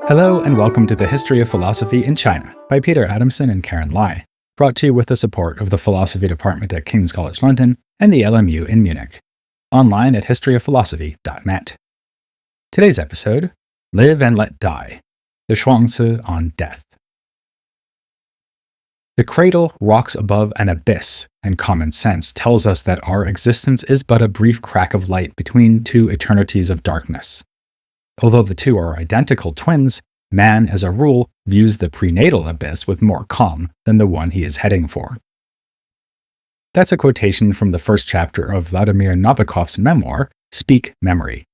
Hello and welcome to the History of Philosophy in China by Peter Adamson and Karen Lai, brought to you with the support of the Philosophy Department at King's College London and the LMU in Munich. Online at historyofphilosophy.net. Today's episode, Live and Let Die, the Zhuangzi on Death. The cradle rocks above an abyss, and common sense tells us that our existence is but a brief crack of light between two eternities of darkness. Although the two are identical twins, man, as a rule, views the prenatal abyss with more calm than the one he is heading for. That's a quotation from the first chapter of Vladimir Nabokov's memoir, Speak Memory.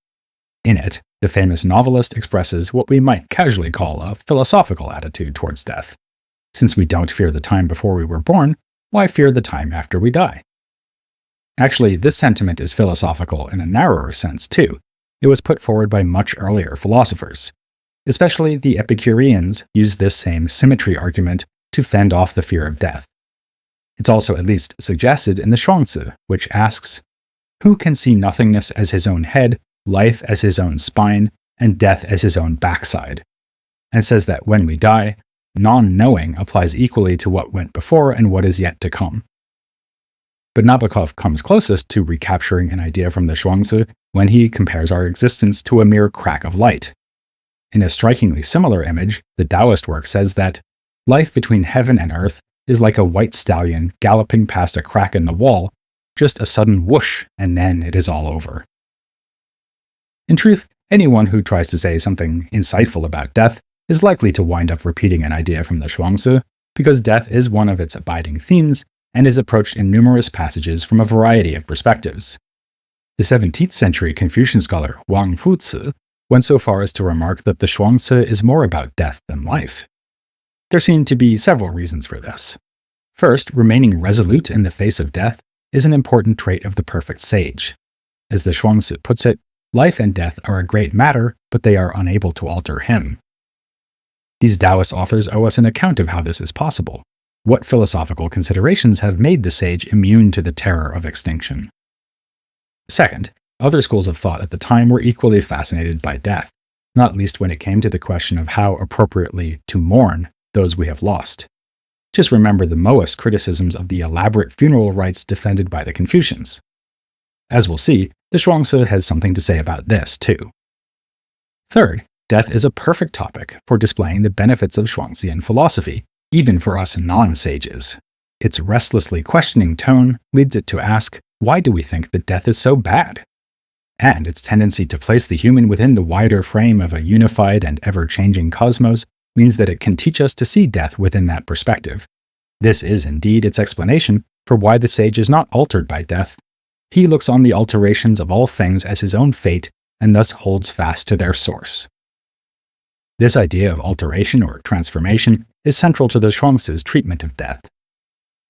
In it, the famous novelist expresses what we might casually call a philosophical attitude towards death. Since we don't fear the time before we were born, why fear the time after we die? Actually, this sentiment is philosophical in a narrower sense, too. It was put forward by much earlier philosophers. Especially the Epicureans used this same symmetry argument to fend off the fear of death. It's also at least suggested in the Zhuangzi, which asks, "Who can see nothingness as his own head, life as his own spine, and death as his own backside?" and says that when we die, non-knowing applies equally to what went before and what is yet to come. But Nabokov comes closest to recapturing an idea from the Zhuangzi when he compares our existence to a mere crack of light. In a strikingly similar image, the Taoist work says that life between heaven and earth is like a white stallion galloping past a crack in the wall, just a sudden whoosh, and then it is all over. In truth, anyone who tries to say something insightful about death is likely to wind up repeating an idea from the Zhuangzi, because death is one of its abiding themes and is approached in numerous passages from a variety of perspectives. The 17th century Confucian scholar Wang Fuzi went so far as to remark that the Zhuangzi is more about death than life. There seem to be several reasons for this. First, remaining resolute in the face of death is an important trait of the perfect sage. As the Zhuangzi puts it, life and death are a great matter, but they are unable to alter him. These Taoist authors owe us an account of how this is possible. What philosophical considerations have made the sage immune to the terror of extinction? Second, other schools of thought at the time were equally fascinated by death, not least when it came to the question of how appropriately to mourn those we have lost. Just remember the Moist criticisms of the elaborate funeral rites defended by the Confucians. As we'll see, the Zhuangzi has something to say about this, too. Third, death is a perfect topic for displaying the benefits of Zhuangzian philosophy, even for us non-sages. Its restlessly questioning tone leads it to ask, why do we think that death is so bad? And its tendency to place the human within the wider frame of a unified and ever-changing cosmos means that it can teach us to see death within that perspective. This is indeed its explanation for why the sage is not altered by death. He looks on the alterations of all things as his own fate and thus holds fast to their source. This idea of alteration or transformation is central to the Zhuangzi's treatment of death.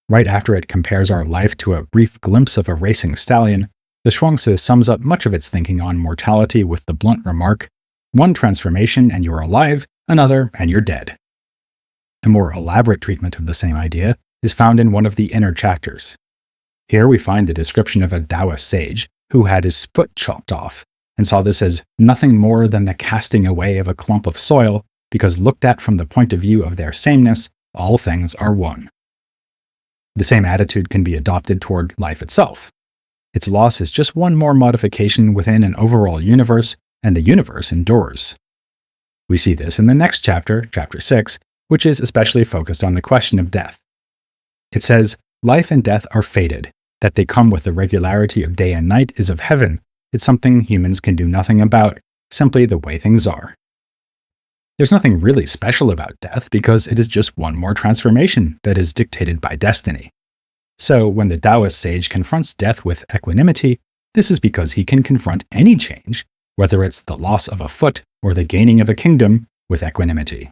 Right after it compares our life to a brief glimpse of a racing stallion, the Zhuangzi sums up much of its thinking on mortality with the blunt remark, "One transformation and you're alive, another and you're dead." A more elaborate treatment of the same idea is found in one of the inner chapters. Here we find the description of a Taoist sage who had his foot chopped off and saw this as nothing more than the casting away of a clump of soil, because looked at from the point of view of their sameness, all things are one. The same attitude can be adopted toward life itself. Its loss is just one more modification within an overall universe, and the universe endures. We see this in the next chapter, chapter 6, which is especially focused on the question of death. It says, "Life and death are fated. That they come with the regularity of day and night is of heaven. It's something humans can do nothing about, simply the way things are." There's nothing really special about death because it is just one more transformation that is dictated by destiny. So when the Taoist sage confronts death with equanimity, this is because he can confront any change, whether it's the loss of a foot or the gaining of a kingdom, with equanimity.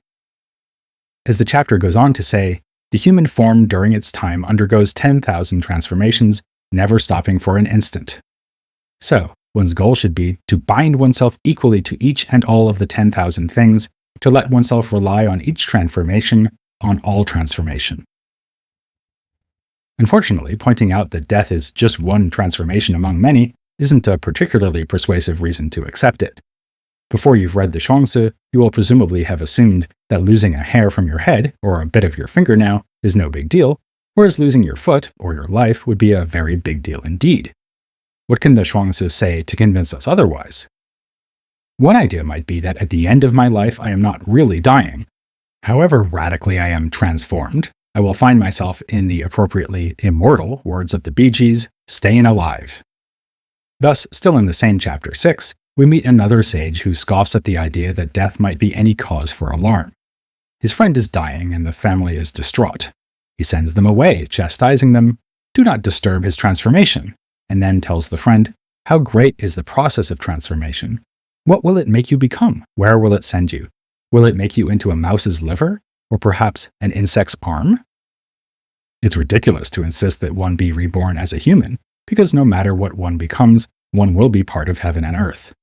As the chapter goes on to say, the human form during its time undergoes 10,000 transformations, never stopping for an instant. So, one's goal should be to bind oneself equally to each and all of the 10,000 things, to let oneself rely on each transformation, on all transformation. Unfortunately, pointing out that death is just one transformation among many isn't a particularly persuasive reason to accept it. Before you've read the Zhuangzi, you will presumably have assumed that losing a hair from your head or a bit of your fingernail is no big deal, whereas losing your foot or your life would be a very big deal indeed. What can the Zhuangzi say to convince us otherwise? One idea might be that at the end of my life, I am not really dying. However radically I am transformed, I will find myself in the appropriately immortal words of the Bee Gees, staying alive. Thus, still in the same chapter 6, we meet another sage who scoffs at the idea that death might be any cause for alarm. His friend is dying and the family is distraught. He sends them away, chastising them, "Do not disturb his transformation," and then tells the friend, "How great is the process of transformation? What will it make you become? Where will it send you? Will it make you into a mouse's liver? Or perhaps an insect's arm?" It's ridiculous to insist that one be reborn as a human, because no matter what one becomes, one will be part of heaven and earth.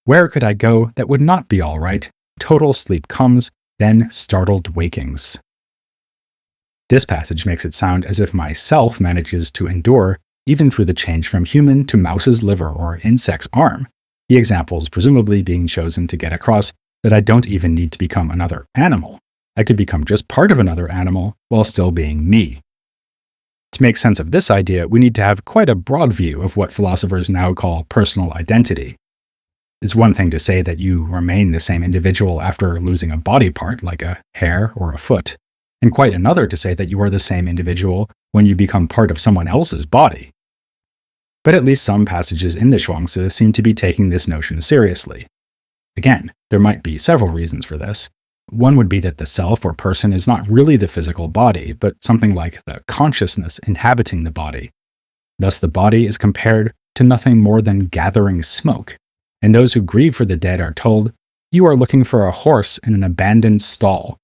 Where could I go that would not be all right? Total sleep comes, then startled wakings. This passage makes it sound as if myself manages to endure even through the change from human to mouse's liver or insect's arm, the examples presumably being chosen to get across that I don't even need to become another animal. I could become just part of another animal while still being me. To make sense of this idea, we need to have quite a broad view of what philosophers now call personal identity. It's one thing to say that you remain the same individual after losing a body part, like a hair or a foot, and quite another to say that you are the same individual when you become part of someone else's body. But at least some passages in the Zhuangzi seem to be taking this notion seriously. Again, there might be several reasons for this. One would be that the self or person is not really the physical body, but something like the consciousness inhabiting the body. Thus, the body is compared to nothing more than gathering smoke, and those who grieve for the dead are told, "You are looking for a horse in an abandoned stall.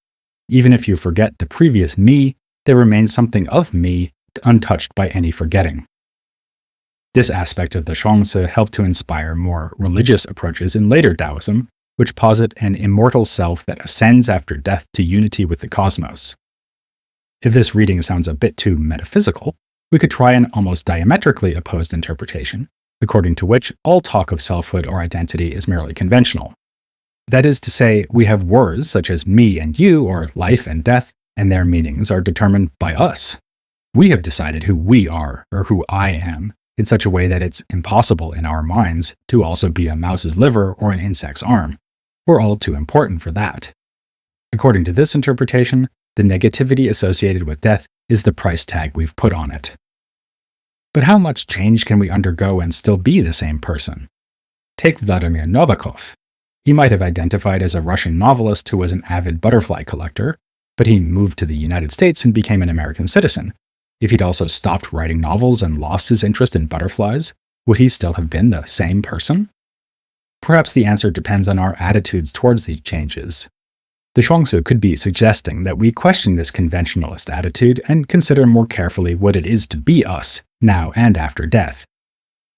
Even if you forget the previous me, there remains something of me untouched by any forgetting." This aspect of the Zhuangzi helped to inspire more religious approaches in later Taoism, which posit an immortal self that ascends after death to unity with the cosmos. If this reading sounds a bit too metaphysical, we could try an almost diametrically opposed interpretation, according to which all talk of selfhood or identity is merely conventional. That is to say, we have words such as me and you, or life and death, and their meanings are determined by us. We have decided who we are, or who I am, in such a way that it's impossible in our minds to also be a mouse's liver or an insect's arm. We're all too important for that. According to this interpretation, the negativity associated with death is the price tag we've put on it. But how much change can we undergo and still be the same person? Take Vladimir Nabokov. He might have identified as a Russian novelist who was an avid butterfly collector, but he moved to the United States and became an American citizen. If he'd also stopped writing novels and lost his interest in butterflies, would he still have been the same person? Perhaps the answer depends on our attitudes towards these changes. The Zhuangzi could be suggesting that we question this conventionalist attitude and consider more carefully what it is to be us, now and after death.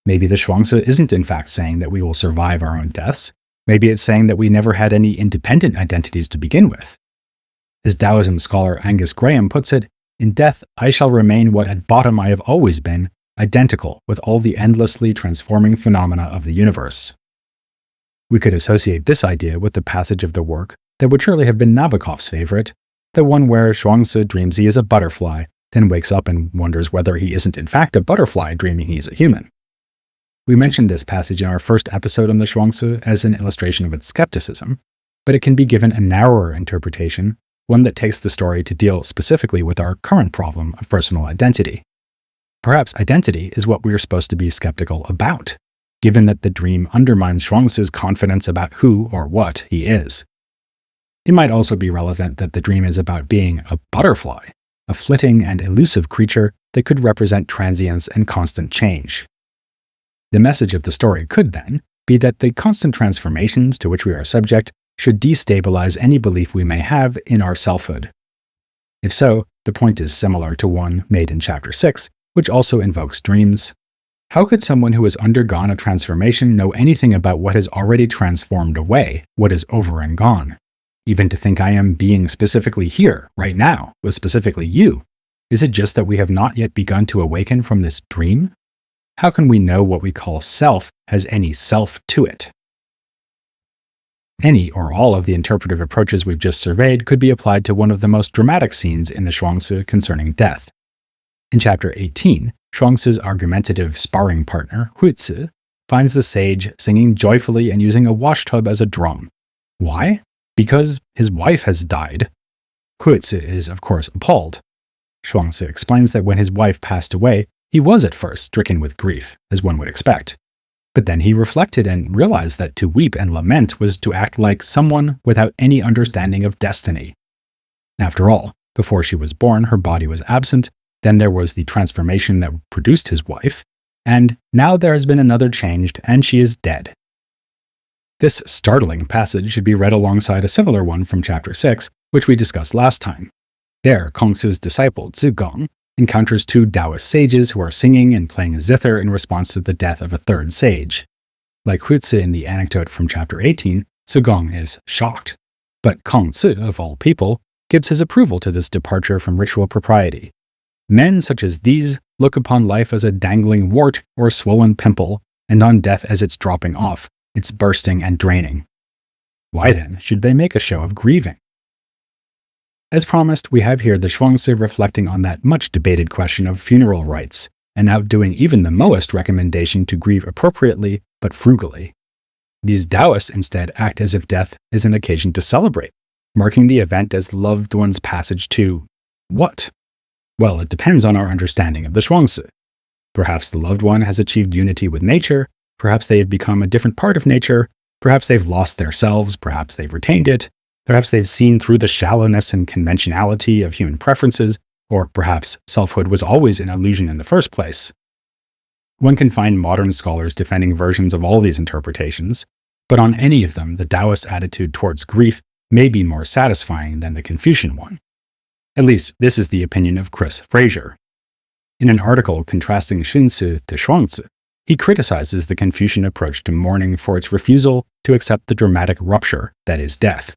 Maybe the Zhuangzi isn't in fact saying that we will survive our own deaths. Maybe it's saying that we never had any independent identities to begin with. As Taoism scholar Angus Graham puts it, "In death I shall remain what at bottom I have always been, identical with all the endlessly transforming phenomena of the universe." We could associate this idea with the passage of the work that would surely have been Nabokov's favorite, the one where Zhuangzi dreams he is a butterfly, then wakes up and wonders whether he isn't in fact a butterfly dreaming he's a human. We mentioned this passage in our first episode on the Zhuangzi as an illustration of its skepticism, but it can be given a narrower interpretation, one that takes the story to deal specifically with our current problem of personal identity. Perhaps identity is what we are supposed to be skeptical about, given that the dream undermines Zhuangzi's confidence about who or what he is. It might also be relevant that the dream is about being a butterfly, a flitting and elusive creature that could represent transience and constant change. The message of the story could, then, be that the constant transformations to which we are subject should destabilize any belief we may have in our selfhood. If so, the point is similar to one made in Chapter 6, which also invokes dreams. How could someone who has undergone a transformation know anything about what has already transformed away, what is over and gone? Even to think I am being specifically here, right now, with specifically you. Is it just that we have not yet begun to awaken from this dream? How can we know what we call self has any self to it? Any or all of the interpretive approaches we've just surveyed could be applied to one of the most dramatic scenes in the Zhuangzi concerning death. In chapter 18, Zhuangzi's argumentative sparring partner, Huizi, finds the sage singing joyfully and using a washtub as a drum. Why? Because his wife has died. Huizi is, of course, appalled. Zhuangzi explains that when his wife passed away, he was at first stricken with grief, as one would expect. But then he reflected and realized that to weep and lament was to act like someone without any understanding of destiny. After all, before she was born, her body was absent, then there was the transformation that produced his wife, and now there has been another change, and she is dead. This startling passage should be read alongside a similar one from chapter 6, which we discussed last time. There, Kongsu's disciple, Zigong, encounters two Taoist sages who are singing and playing a zither in response to the death of a third sage. Like Huizi in the anecdote from chapter 18, Zigong is shocked. But Kongsu, of all people, gives his approval to this departure from ritual propriety. Men such as these look upon life as a dangling wart or swollen pimple, and on death as its dropping off, its bursting and draining. Why then should they make a show of grieving? As promised, we have here the Zhuangzi reflecting on that much debated question of funeral rites, and outdoing even the Moist recommendation to grieve appropriately but frugally. These Taoists instead act as if death is an occasion to celebrate, marking the event as loved one's passage to what? Well, it depends on our understanding of the Zhuangzi. Perhaps the loved one has achieved unity with nature, perhaps they have become a different part of nature, perhaps they've lost their selves, perhaps they've retained it, perhaps they've seen through the shallowness and conventionality of human preferences, or perhaps selfhood was always an illusion in the first place. One can find modern scholars defending versions of all these interpretations, but on any of them, the Taoist attitude towards grief may be more satisfying than the Confucian one. At least, this is the opinion of Chris Fraser. In an article contrasting Xunzi to Zhuangzi, he criticizes the Confucian approach to mourning for its refusal to accept the dramatic rupture that is death.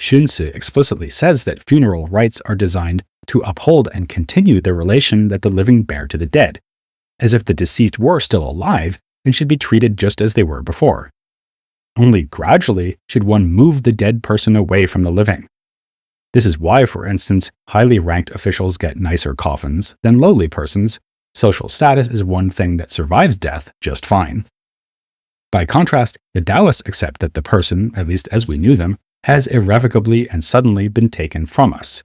Xunzi explicitly says that funeral rites are designed to uphold and continue the relation that the living bear to the dead, as if the deceased were still alive and should be treated just as they were before. Only gradually should one move the dead person away from the living. This is why, for instance, highly ranked officials get nicer coffins than lowly persons. Social status is one thing that survives death just fine. By contrast, the Taoists accept that the person, at least as we knew them, has irrevocably and suddenly been taken from us.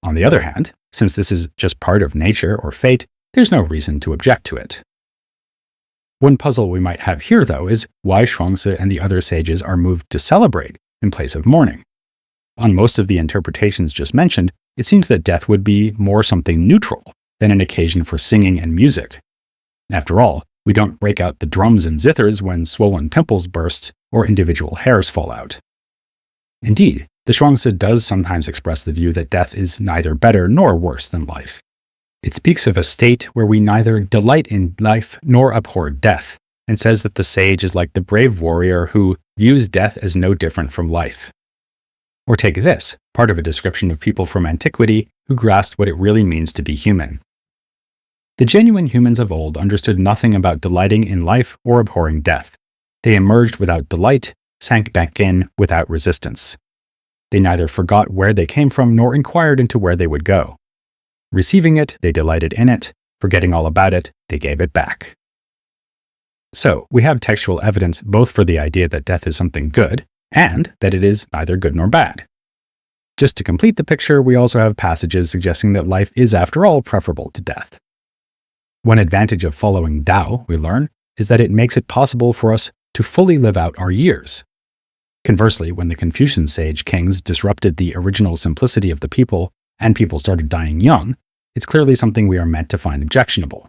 On the other hand, since this is just part of nature or fate, there's no reason to object to it. One puzzle we might have here, though, is why Zhuangzi and the other sages are moved to celebrate in place of mourning. On most of the interpretations just mentioned, it seems that death would be more something neutral than an occasion for singing and music. After all, we don't break out the drums and zithers when swollen pimples burst or individual hairs fall out. Indeed, the Zhuangzi does sometimes express the view that death is neither better nor worse than life. It speaks of a state where we neither delight in life nor abhor death, and says that the sage is like the brave warrior who views death as no different from life. Or take this, part of a description of people from antiquity who grasped what it really means to be human. The genuine humans of old understood nothing about delighting in life or abhorring death. They emerged without delight, sank back in without resistance. They neither forgot where they came from nor inquired into where they would go. Receiving it, they delighted in it. Forgetting all about it, they gave it back. So, we have textual evidence both for the idea that death is something good, and that it is neither good nor bad. Just to complete the picture, we also have passages suggesting that life is, after all, preferable to death. One advantage of following Tao, we learn, is that it makes it possible for us to fully live out our years. Conversely, when the Confucian sage kings disrupted the original simplicity of the people and people started dying young, it's clearly something we are meant to find objectionable.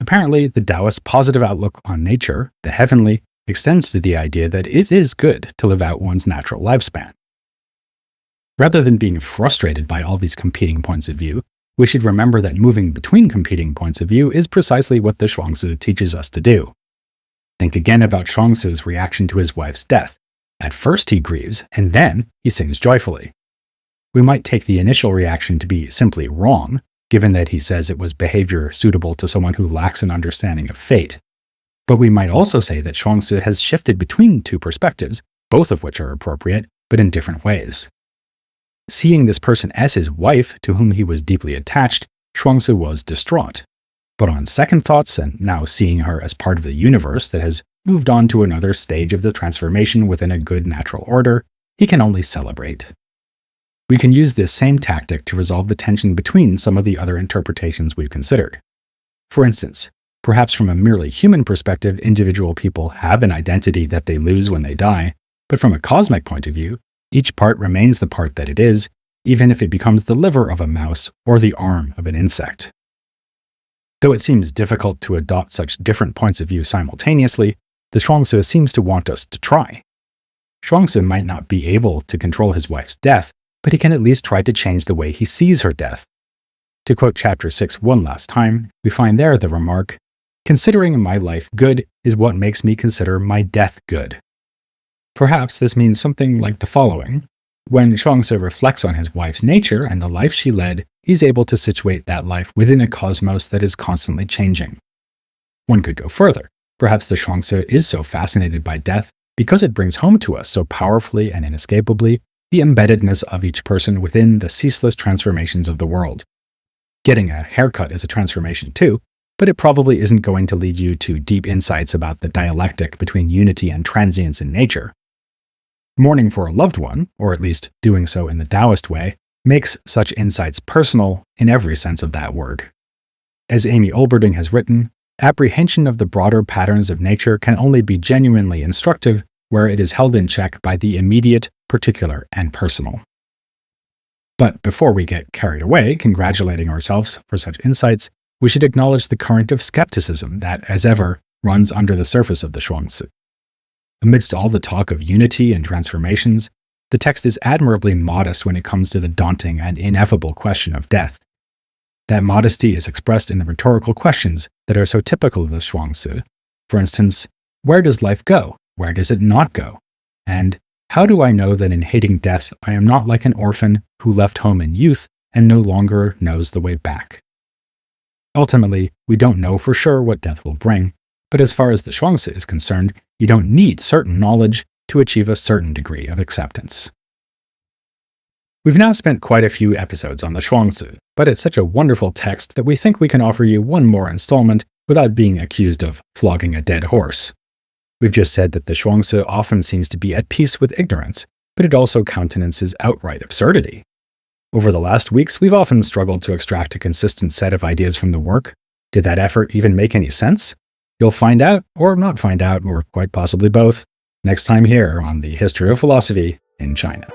Apparently, the Taoist positive outlook on nature, the heavenly, extends to the idea that it is good to live out one's natural lifespan. Rather than being frustrated by all these competing points of view, we should remember that moving between competing points of view is precisely what the Zhuangzi teaches us to do. Think again about Zhuangzi's reaction to his wife's death. At first he grieves, and then he sings joyfully. We might take the initial reaction to be simply wrong, given that he says it was behavior suitable to someone who lacks an understanding of fate. But we might also say that Zhuangzi has shifted between two perspectives, both of which are appropriate, but in different ways. Seeing this person as his wife, to whom he was deeply attached, Zhuangzi was distraught. But on second thoughts, and now seeing her as part of the universe that has moved on to another stage of the transformation within a good natural order, he can only celebrate. We can use this same tactic to resolve the tension between some of the other interpretations we've considered. For instance, perhaps from a merely human perspective, individual people have an identity that they lose when they die, but from a cosmic point of view, each part remains the part that it is, even if it becomes the liver of a mouse or the arm of an insect. Though it seems difficult to adopt such different points of view simultaneously, the Zhuangzi seems to want us to try. Zhuangzi might not be able to control his wife's death, but he can at least try to change the way he sees her death. To quote chapter 6 one last time, we find there the remark, "Considering my life good is what makes me consider my death good." Perhaps this means something like the following. When Zhuangzi reflects on his wife's nature and the life she led, he's able to situate that life within a cosmos that is constantly changing. One could go further. Perhaps the Zhuangzi is so fascinated by death because it brings home to us so powerfully and inescapably the embeddedness of each person within the ceaseless transformations of the world. Getting a haircut is a transformation too, but it probably isn't going to lead you to deep insights about the dialectic between unity and transience in nature. Mourning for a loved one, or at least doing so in the Taoist way, makes such insights personal in every sense of that word. As Amy Olberding has written, apprehension of the broader patterns of nature can only be genuinely instructive where it is held in check by the immediate, particular, and personal. But before we get carried away congratulating ourselves for such insights, we should acknowledge the current of skepticism that, as ever, runs under the surface of the Zhuangzi. Amidst all the talk of unity and transformations, the text is admirably modest when it comes to the daunting and ineffable question of death. That modesty is expressed in the rhetorical questions that are so typical of the Zhuangzi. For instance, where does life go? Where does it not go? And how do I know that in hating death I am not like an orphan who left home in youth and no longer knows the way back? Ultimately, we don't know for sure what death will bring, but as far as the Zhuangzi is concerned, you don't need certain knowledge to achieve a certain degree of acceptance. We've now spent quite a few episodes on the Zhuangzi, but it's such a wonderful text that we think we can offer you one more installment without being accused of flogging a dead horse. We've just said that the Zhuangzi often seems to be at peace with ignorance, but it also countenances outright absurdity. Over the last weeks, we've often struggled to extract a consistent set of ideas from the work. Did that effort even make any sense? You'll find out, or not find out, or quite possibly both, next time here on the History of Philosophy in China.